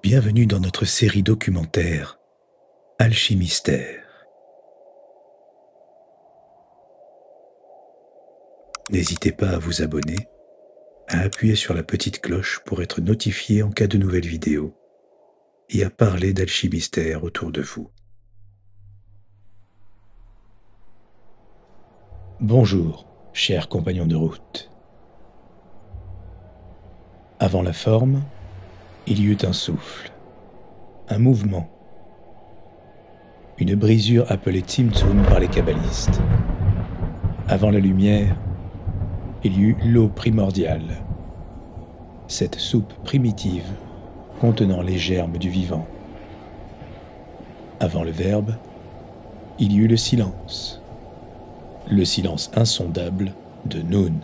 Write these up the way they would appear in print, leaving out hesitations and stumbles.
Bienvenue dans notre série documentaire Alchimystère. N'hésitez pas à vous abonner, à appuyer sur la petite cloche pour être notifié en cas de nouvelles vidéos et à parler d'alchimystère autour de vous. Bonjour, chers compagnons de route. Avant la forme, il y eut un souffle, un mouvement, une brisure appelée Tzimtzum par les kabbalistes. Avant la lumière, il y eut l'eau primordiale, cette soupe primitive contenant les germes du vivant. Avant le Verbe, il y eut le silence insondable de Nun.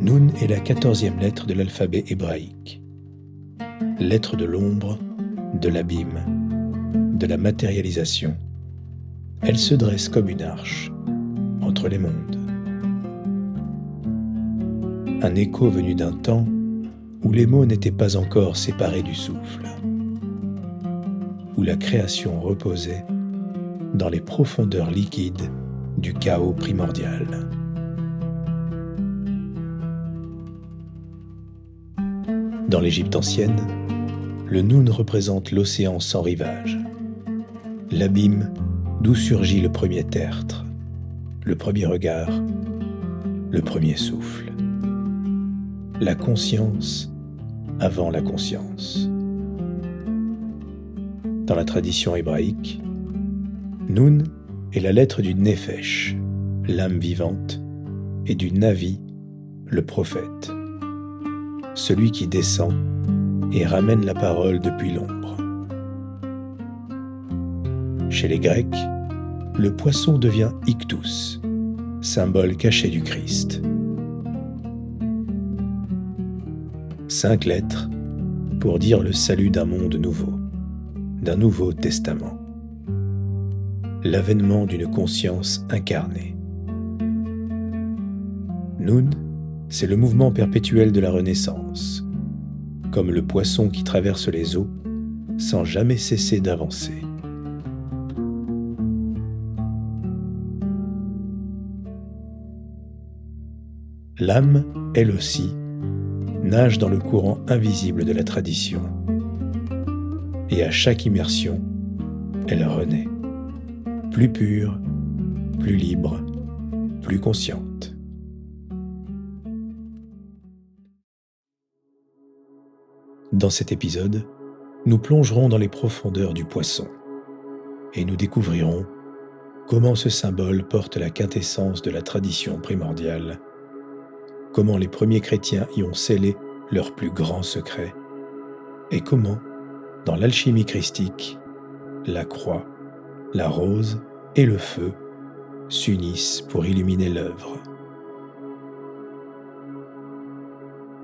Nun est la 14e lettre de l'alphabet hébraïque, lettre de l'ombre, de l'abîme, de la matérialisation. Elle se dresse comme une arche entre les mondes. Un écho venu d'un temps où les mots n'étaient pas encore séparés du souffle, où la création reposait dans les profondeurs liquides du chaos primordial. Dans l'Égypte ancienne, le Nun représente l'océan sans rivage, l'abîme d'où surgit le premier tertre, le premier regard, le premier souffle. La conscience avant la conscience. Dans la tradition hébraïque, Nun est la lettre du Nefesh, l'âme vivante, et du Navi, le prophète, celui qui descend et ramène la parole depuis l'ombre. Chez les Grecs, le poisson devient Ichthus, symbole caché du Christ. 5 lettres pour dire le salut d'un monde nouveau, d'un nouveau testament, l'avènement d'une conscience incarnée. Nun, c'est le mouvement perpétuel de la Renaissance, comme le poisson qui traverse les eaux sans jamais cesser d'avancer. L'âme, elle aussi, nage dans le courant invisible de la tradition. Et à chaque immersion, elle renaît, plus pure, plus libre, plus consciente. Dans cet épisode, nous plongerons dans les profondeurs du poisson et nous découvrirons comment ce symbole porte la quintessence de la tradition primordiale, comment les premiers chrétiens y ont scellé leur plus grand secret, et comment, dans l'alchimie christique, la croix, la rose et le feu s'unissent pour illuminer l'œuvre.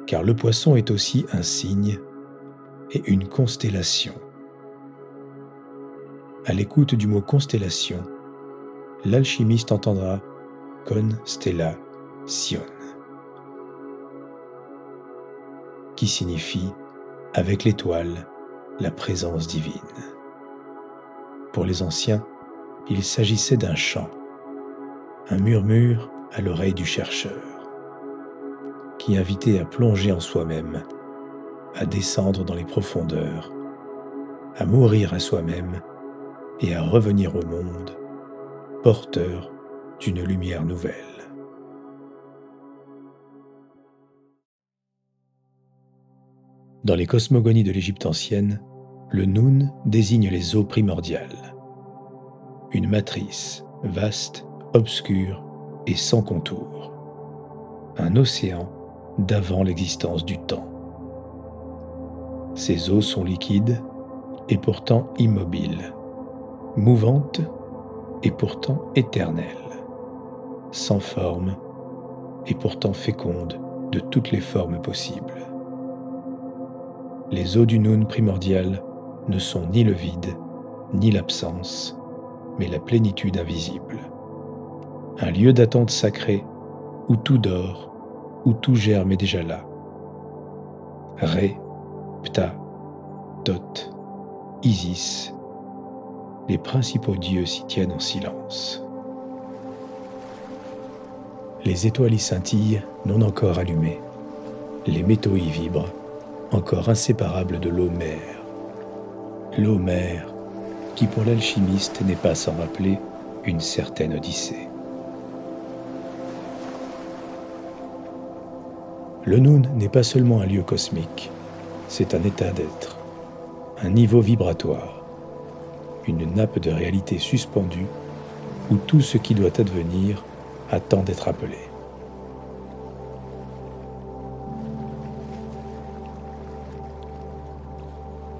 Car le poisson est aussi un signe et une constellation. À l'écoute du mot constellation, l'alchimiste entendra constellation, qui signifie, avec l'étoile, la présence divine. Pour les anciens, il s'agissait d'un chant, un murmure à l'oreille du chercheur, qui invitait à plonger en soi-même, à descendre dans les profondeurs, à mourir à soi-même et à revenir au monde, porteur d'une lumière nouvelle. Dans les cosmogonies de l'Égypte ancienne, le Nun désigne les eaux primordiales. Une matrice vaste, obscure et sans contour. Un océan d'avant l'existence du temps. Ces eaux sont liquides et pourtant immobiles, mouvantes et pourtant éternelles, sans forme et pourtant fécondes de toutes les formes possibles. Les eaux du Nun primordial ne sont ni le vide, ni l'absence, mais la plénitude invisible. Un lieu d'attente sacré où tout dort, où tout germe est déjà là. Ré, Ptah, Thoth, Isis, les principaux dieux s'y tiennent en silence. Les étoiles y scintillent, non encore allumées. Les métaux y vibrent, encore inséparables de l'eau-mer. L'eau-mer, qui pour l'alchimiste n'est pas sans rappeler une certaine Odyssée. Le Noun n'est pas seulement un lieu cosmique, c'est un état d'être, un niveau vibratoire, une nappe de réalité suspendue où tout ce qui doit advenir attend d'être appelé.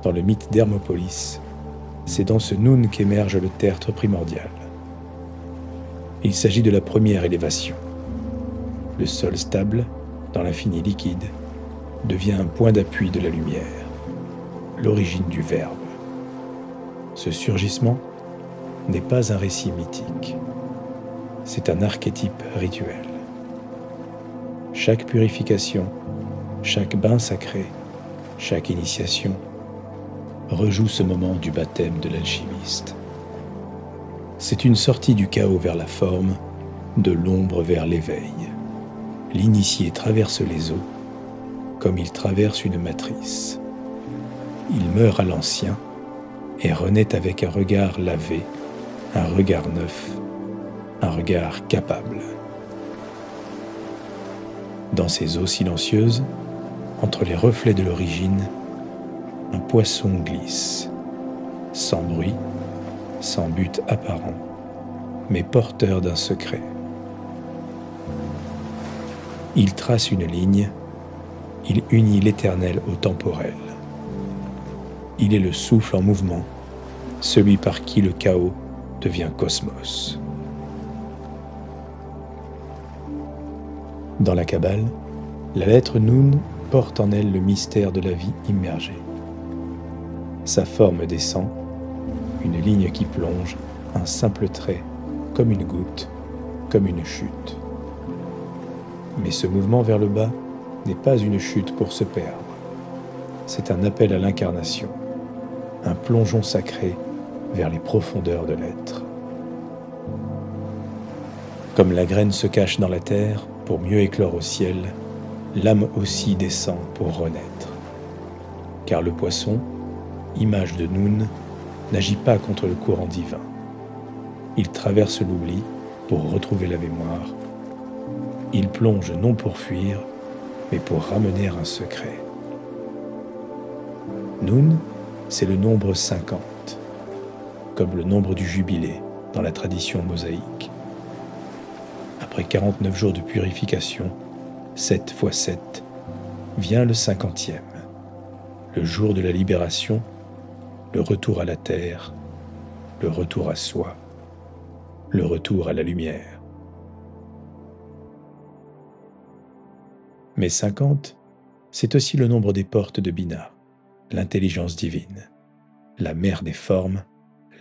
Dans le mythe d'Hermopolis, c'est dans ce Noun qu'émerge le tertre primordial. Il s'agit de la première élévation. Le sol stable, dans l'infini liquide, devient un point d'appui de la lumière, l'origine du Verbe. Ce surgissement n'est pas un récit mythique, c'est un archétype rituel. Chaque purification, chaque bain sacré, chaque initiation rejoue ce moment du baptême de l'alchimiste. C'est une sortie du chaos vers la forme, de l'ombre vers l'éveil. L'initié traverse les eaux comme il traverse une matrice. Il meurt à l'ancien et renaît avec un regard lavé, un regard neuf, un regard capable. Dans ces eaux silencieuses, entre les reflets de l'origine, un poisson glisse, sans bruit, sans but apparent, mais porteur d'un secret. Il trace une ligne, il unit l'éternel au temporel. Il est le souffle en mouvement, celui par qui le chaos devient cosmos. Dans la Kabbale, la lettre Noun porte en elle le mystère de la vie immergée. Sa forme descend, une ligne qui plonge, un simple trait, comme une goutte, comme une chute. Mais ce mouvement vers le bas n'est pas une chute pour se perdre. C'est un appel à l'incarnation, un plongeon sacré vers les profondeurs de l'être. Comme la graine se cache dans la terre pour mieux éclore au ciel, l'âme aussi descend pour renaître. Car le poisson, image de Noun, n'agit pas contre le courant divin. Il traverse l'oubli pour retrouver la mémoire. Il plonge non pour fuir, mais pour ramener un secret. Noun, c'est le nombre 50, comme le nombre du jubilé dans la tradition mosaïque. Après 49 jours de purification, 7 fois 7, vient le 50e, le jour de la libération, le retour à la terre, le retour à soi, le retour à la lumière. Mais 50, c'est aussi le nombre des portes de Binah, l'intelligence divine, la mère des formes,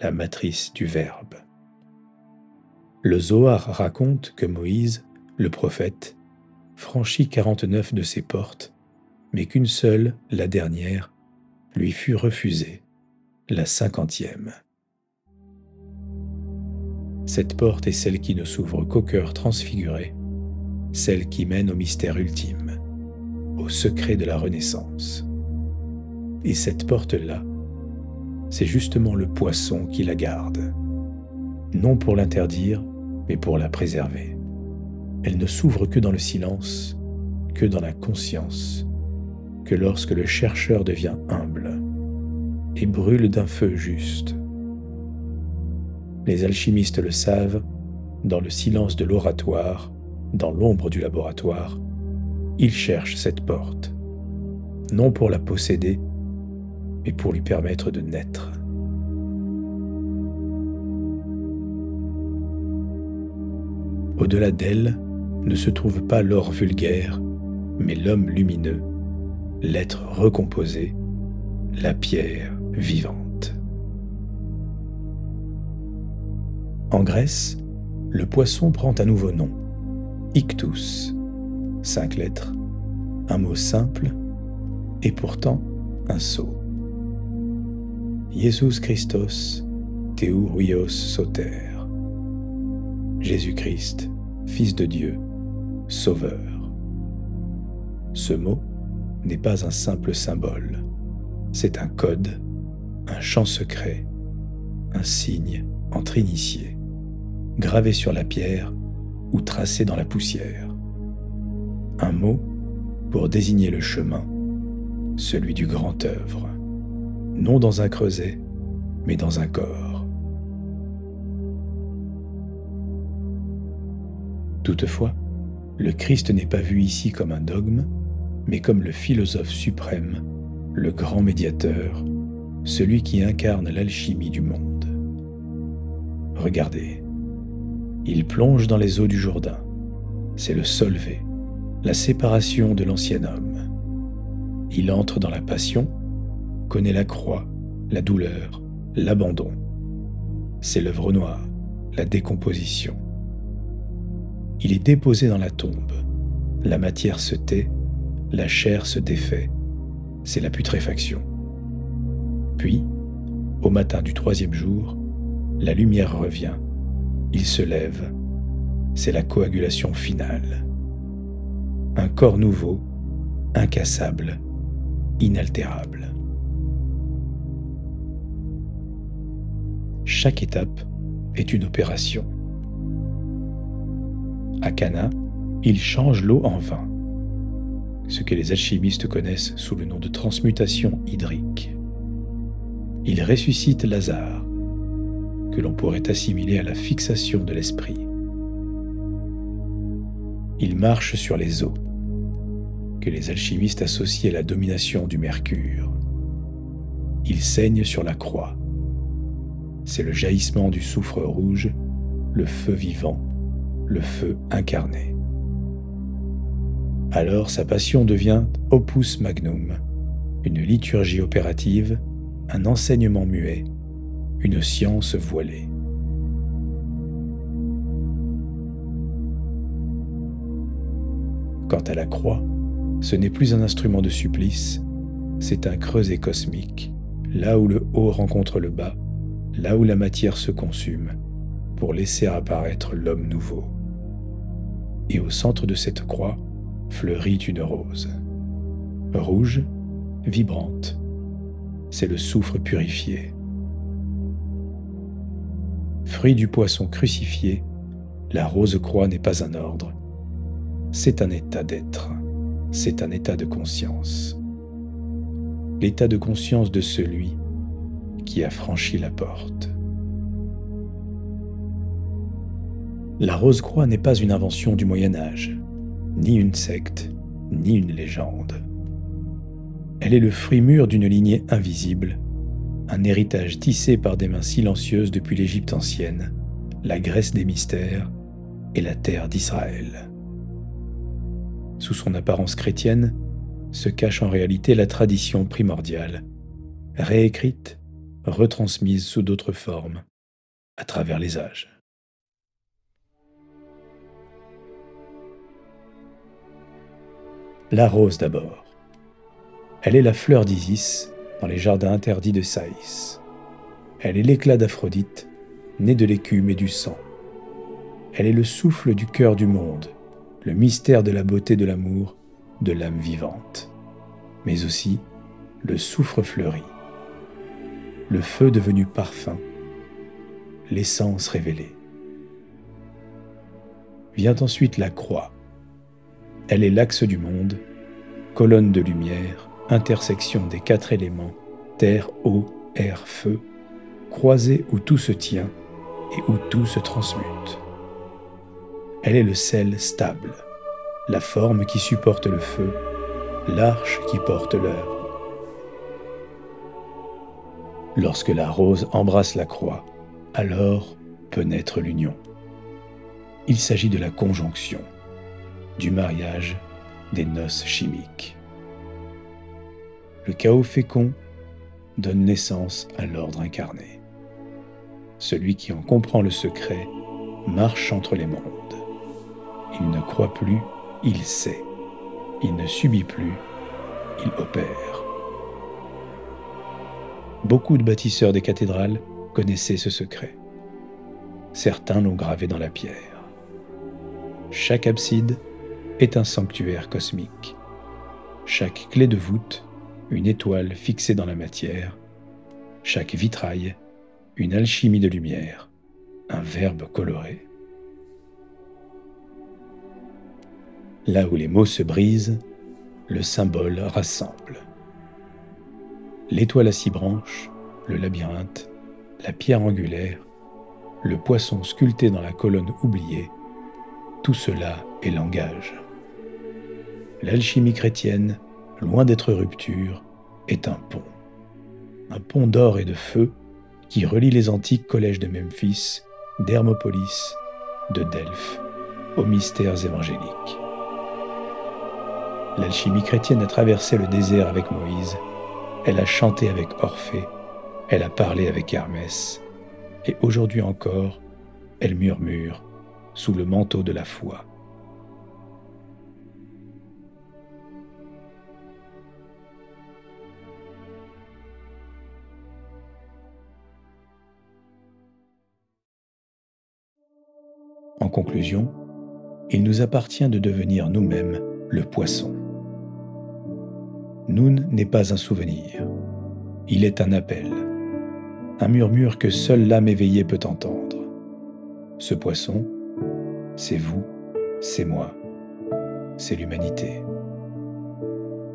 la matrice du Verbe. Le Zohar raconte que Moïse, le prophète, franchit 49 de ces portes, mais qu'une seule, la dernière, lui fut refusée, la 50e. Cette porte est celle qui ne s'ouvre qu'au cœur transfiguré, celle qui mène au mystère ultime, au secret de la renaissance. Et cette porte-là, c'est justement le poisson qui la garde, non pour l'interdire, mais pour la préserver. Elle ne s'ouvre que dans le silence, que dans la conscience, que lorsque le chercheur devient humble et brûle d'un feu juste. Les alchimistes le savent, dans le silence de l'oratoire, dans l'ombre du laboratoire, ils cherchent cette porte, non pour la posséder, mais pour lui permettre de naître. Au-delà d'elle ne se trouve pas l'or vulgaire, mais l'homme lumineux, l'être recomposé, la pierre vivante. En Grèce, le poisson prend un nouveau nom, Ichthus. 5 lettres, un mot simple et pourtant un sceau. Jesus Christos, Theu huios soter. Jésus-Christ, Fils de Dieu, Sauveur. Ce mot n'est pas un simple symbole, c'est un code, un chant secret, un signe entre initiés, gravé sur la pierre ou tracé dans la poussière. Un mot pour désigner le chemin, celui du grand œuvre, non dans un creuset, mais dans un corps. Toutefois, le Christ n'est pas vu ici comme un dogme, mais comme le philosophe suprême, le grand médiateur, celui qui incarne l'alchimie du monde. Regardez, il plonge dans les eaux du Jourdain. C'est le solvé, la séparation de l'ancien homme. Il entre dans la passion, connaît la croix, la douleur, l'abandon. C'est l'œuvre noire, la décomposition. Il est déposé dans la tombe. La matière se tait, la chair se défait. C'est la putréfaction. Puis, au matin du 3e jour, la lumière revient. Il se lève. C'est la coagulation finale. Un corps nouveau, incassable, inaltérable. Chaque étape est une opération. À Cana, il change l'eau en vin, ce que les alchimistes connaissent sous le nom de transmutation hydrique. Il ressuscite Lazare, que l'on pourrait assimiler à la fixation de l'esprit. Il marche sur les eaux, que les alchimistes associent à la domination du mercure. Il saigne sur la croix. C'est le jaillissement du soufre rouge, le feu vivant, le feu incarné. Alors sa passion devient opus magnum, une liturgie opérative, un enseignement muet, une science voilée. Quant à la croix, ce n'est plus un instrument de supplice, c'est un creuset cosmique, là où le haut rencontre le bas, là où la matière se consume, pour laisser apparaître l'homme nouveau. Et au centre de cette croix fleurit une rose. Rouge, vibrante. C'est le soufre purifié. Fruit du poisson crucifié, la rose-croix n'est pas un ordre. C'est un état d'être. C'est un état de conscience. L'état de conscience de celui qui a franchi la porte. La rose-croix n'est pas une invention du Moyen-Âge, ni une secte, ni une légende. Elle est le fruit mûr d'une lignée invisible, un héritage tissé par des mains silencieuses depuis l'Égypte ancienne, la Grèce des mystères et la terre d'Israël. Sous son apparence chrétienne, se cache en réalité la tradition primordiale, réécrite, retransmise sous d'autres formes, à travers les âges. La rose d'abord. Elle est la fleur d'Isis dans les jardins interdits de Saïs. Elle est l'éclat d'Aphrodite, née de l'écume et du sang. Elle est le souffle du cœur du monde, le mystère de la beauté de l'amour, de l'âme vivante. Mais aussi le soufre fleuri, le feu devenu parfum, l'essence révélée. Vient ensuite la croix. Elle est l'axe du monde, colonne de lumière, intersection des 4 éléments, terre, eau, air, feu, croisée où tout se tient et où tout se transmute. Elle est le sel stable, la forme qui supporte le feu, l'arche qui porte l'œuvre. Lorsque la rose embrasse la croix, alors peut naître l'union. Il s'agit de la conjonction, du mariage, des noces chimiques. Le chaos fécond donne naissance à l'ordre incarné. Celui qui en comprend le secret marche entre les mondes. Il ne croit plus, il sait. Il ne subit plus, il opère. Beaucoup de bâtisseurs des cathédrales connaissaient ce secret. Certains l'ont gravé dans la pierre. Chaque abside est un sanctuaire cosmique. Chaque clé de voûte, une étoile fixée dans la matière. Chaque vitrail, une alchimie de lumière, un verbe coloré. Là où les mots se brisent, le symbole rassemble. L'étoile à 6 branches, le labyrinthe, la pierre angulaire, le poisson sculpté dans la colonne oubliée, tout cela est langage. L'alchimie chrétienne, loin d'être rupture, est un pont d'or et de feu qui relie les antiques collèges de Memphis, d'Hermopolis, de Delphes, aux mystères évangéliques. L'alchimie chrétienne a traversé le désert avec Moïse, elle a chanté avec Orphée, elle a parlé avec Hermès, et aujourd'hui encore, elle murmure sous le manteau de la foi. En conclusion, il nous appartient de devenir nous-mêmes le poisson. Noun n'est pas un souvenir, il est un appel, un murmure que seule l'âme éveillée peut entendre. Ce poisson, c'est vous, c'est moi, c'est l'humanité.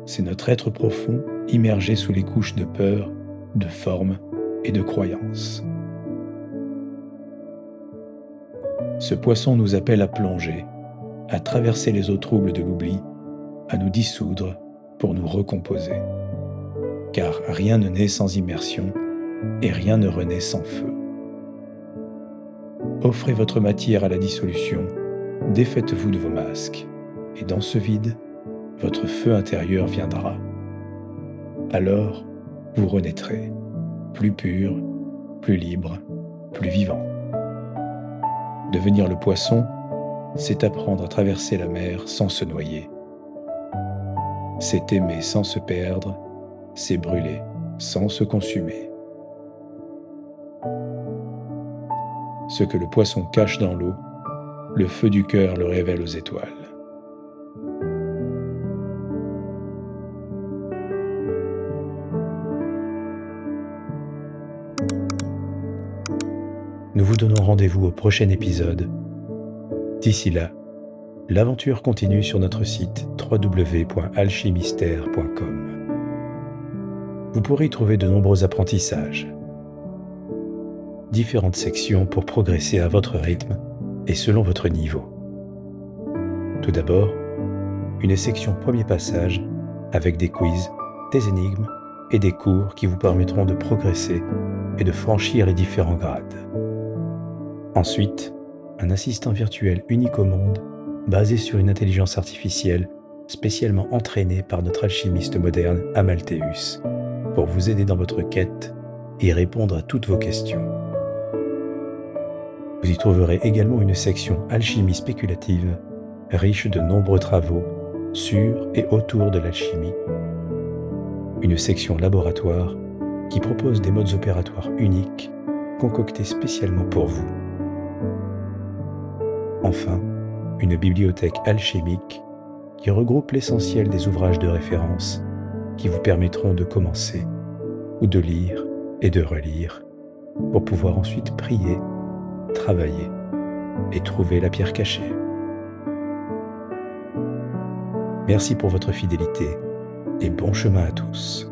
C'est notre être profond immergé sous les couches de peur, de forme et de croyance. Ce poisson nous appelle à plonger, à traverser les eaux troubles de l'oubli, à nous dissoudre pour nous recomposer. Car rien ne naît sans immersion et rien ne renaît sans feu. Offrez votre matière à la dissolution, défaites-vous de vos masques, et dans ce vide, votre feu intérieur viendra. Alors, vous renaîtrez, plus pur, plus libre, plus vivant. Devenir le poisson, c'est apprendre à traverser la mer sans se noyer. C'est aimer sans se perdre, c'est brûler sans se consumer. Ce que le poisson cache dans l'eau, le feu du cœur le révèle aux étoiles. Nous vous donnons rendez-vous au prochain épisode. D'ici là, l'aventure continue sur notre site www.alchimistère.com. Vous pourrez y trouver de nombreux apprentissages, différentes sections pour progresser à votre rythme et selon votre niveau. Tout d'abord, une section premier passage avec des quiz, des énigmes et des cours qui vous permettront de progresser et de franchir les différents grades. Ensuite, un assistant virtuel unique au monde, basé sur une intelligence artificielle spécialement entraînée par notre alchimiste moderne Amalthéus, pour vous aider dans votre quête et répondre à toutes vos questions. Vous y trouverez également une section alchimie spéculative, riche de nombreux travaux sur et autour de l'alchimie, une section laboratoire qui propose des modes opératoires uniques concoctés spécialement pour vous. Enfin, une bibliothèque alchimique qui regroupe l'essentiel des ouvrages de référence qui vous permettront de commencer ou de lire et de relire pour pouvoir ensuite prier, travailler et trouver la pierre cachée. Merci pour votre fidélité et bon chemin à tous.